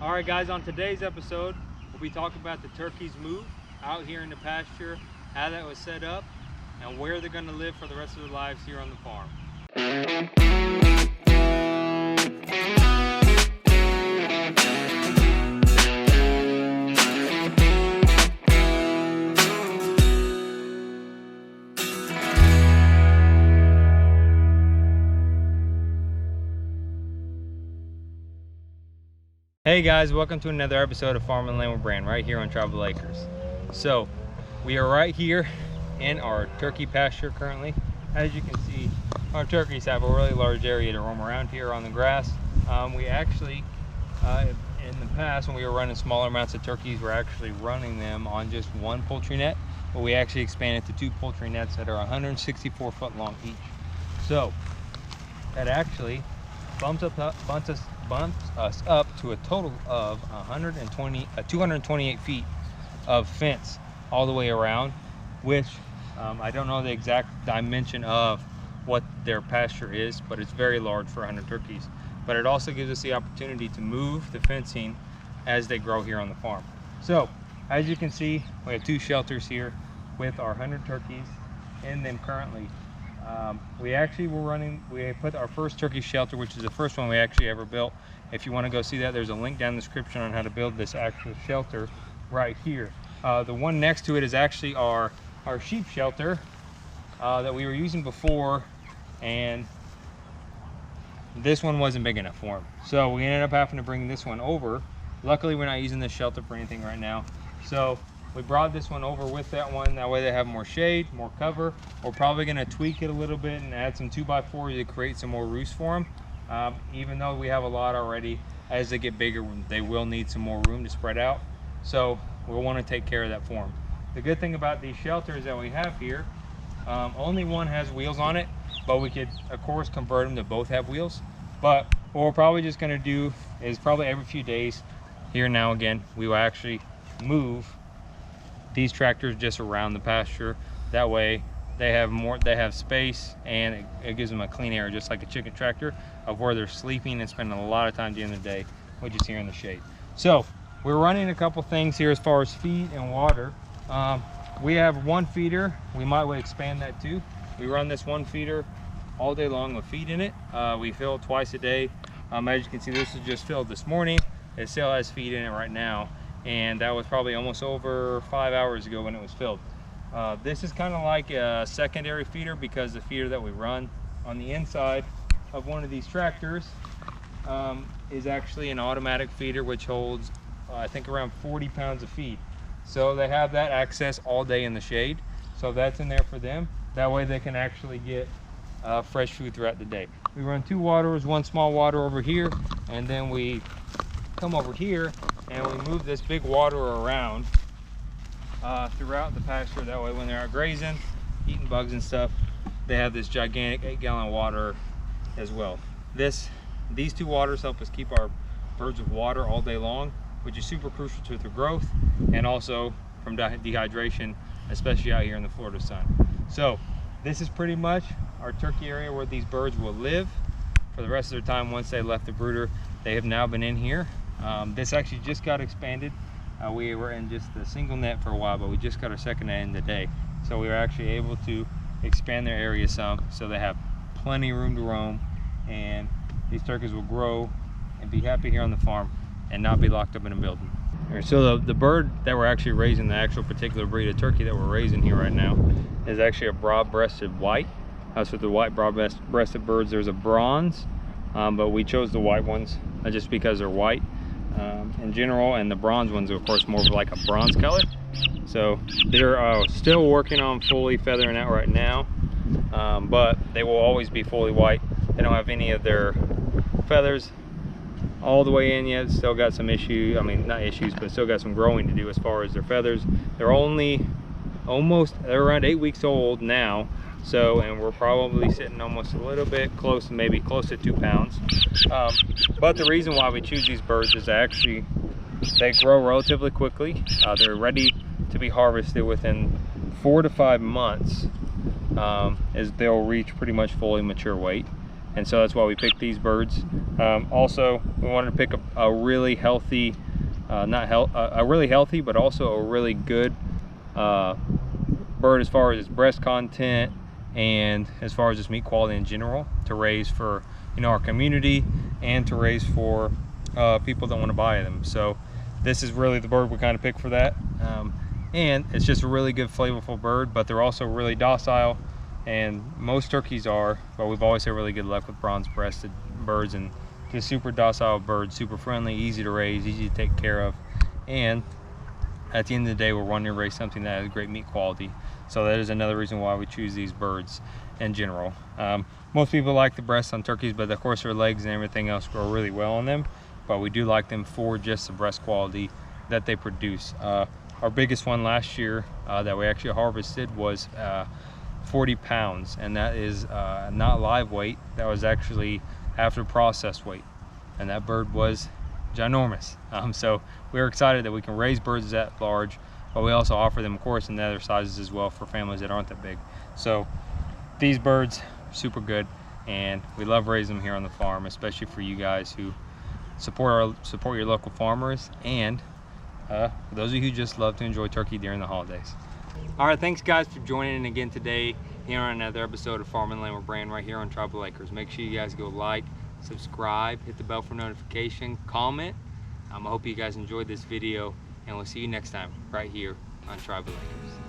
All right, guys, on today's episode, we'll be talking about the turkeys' move out here in the pasture, how that was set up, and where they're going to live for the rest of their lives here on the farm. Hey guys, welcome to another episode of Farm and Land with Brand right here on Travel Acres. So we are right here in our turkey pasture currently. As you can see, our turkeys have a really large area to roam around here on the grass. We actually, in the past when we were running smaller amounts of turkeys, we're actually running them on just one poultry net, but we actually expanded to 2 poultry nets that are 164 foot long each. So that actually bumps us up to a total of 228 feet of fence all the way around, which I don't know the exact dimension of what their pasture is, but it's very large for 100 turkeys. But it also gives us the opportunity to move the fencing as they grow here on the farm. So as you can see, we have 2 shelters here with our 100 turkeys in them currently. We put our first turkey shelter, which is the first one we actually ever built. If you want to go see that, there's a link down in the description on how to build this actual shelter right here. The one next to it is actually our sheep shelter that we were using before, and this one wasn't big enough for them. So we ended up having to bring this one over. Luckily, we're not using this shelter for anything right now. So we brought this one over with that one. That way they have more shade, more cover. We're probably gonna tweak it a little bit and add some 2x4s to create some more roosts for them. Even though we have a lot already, as they get bigger, they will need some more room to spread out. So we'll wanna take care of that for them. The good thing about these shelters that we have here, only one has wheels on it, but we could, of course, convert them to both have wheels. But what we're probably just gonna do is probably every few days, here now again, we will actually move these tractors just around the pasture. That way they have space, and it gives them a clean area, just like a chicken tractor, of where they're sleeping and spending a lot of time during the day, which is here in the shade. So we're running a couple things here as far as feed and water. We have one feeder. We might expand that too. We run this one feeder all day long with feed in it. We fill it twice a day. As you can see, this is just filled this morning. It still has feed in it right now, and that was probably almost over 5 hours ago when it was filled. This is kind of like a secondary feeder, because the feeder that we run on the inside of one of these tractors is actually an automatic feeder, which holds I think around 40 pounds of feed. So they have that access all day in the shade. So that's in there for them. That way they can actually get fresh food throughout the day. We run 2 waterers, one small water over here, and then we come over here and we move this big waterer around throughout the pasture. That way when they're out grazing, eating bugs and stuff, they have this gigantic 8-gallon water as well. These 2 waters help us keep our birds with water all day long, which is super crucial to their growth and also from dehydration, especially out here in the Florida sun. So this is pretty much our turkey area where these birds will live for the rest of their time. Once they left the brooder, they have now been in here. This actually just got expanded. We were in just the single net for a while, but we just got our second net in today. So we were actually able to expand their area some, so they have plenty of room to roam, and these turkeys will grow and be happy here on the farm and not be locked up in a building. So the bird that we're actually raising, the actual particular breed of turkey that we're raising here right now, is actually a broad-breasted white. So the white broad-breasted birds, there's a bronze, but we chose the white ones just because they're white in general, and the bronze ones are of course more of like a bronze color. So they're still working on fully feathering out right now, but they will always be fully white. They don't have any of their feathers all the way in yet. Still got some issues, I mean not issues, but still got some growing to do as far as their feathers. They're they're around 8 weeks old now. So, and we're probably sitting almost a little bit close, maybe close to 2 pounds. But the reason why we choose these birds is actually they grow relatively quickly. They're ready to be harvested within 4 to 5 months, as they'll reach pretty much fully mature weight. and so that's why we picked these birds. Also, we wanted to pick a really healthy, a really healthy, but also a really good bird as far as its breast content and as far as its meat quality in general, to raise for, you know, our community and to raise for people that want to buy them. So this is really the bird we kind of picked for that. And it's just a really good flavorful bird, but they're also really docile, and most turkeys are, but we've always had really good luck with bronze-breasted birds, and just super docile birds, super friendly, easy to raise, easy to take care of, and at the end of the day we're wanting to raise something that has great meat quality. So that is another reason why we choose these birds in general. Most people like the breasts on turkeys, but of course their legs and everything else grow really well on them, but we do like them for just the breast quality that they produce. Our biggest one last year that we actually harvested was 40 pounds, and that is not live weight, that was actually after processed weight, and that bird was ginormous. So we're excited that we can raise birds that large, but we also offer them, of course, in the other sizes as well for families that aren't that big. So these birds are super good, and we love raising them here on the farm, especially for you guys who support your local farmers, and for those of you who just love to enjoy turkey during the holidays. All right, thanks guys for joining in again today here on another episode of Farm and Land with Brand right here on Tribal Acres. Make sure you guys go like, subscribe, hit the bell for notification, comment. I hope you guys enjoyed this video, and we'll see you next time right here on Tribal Acres.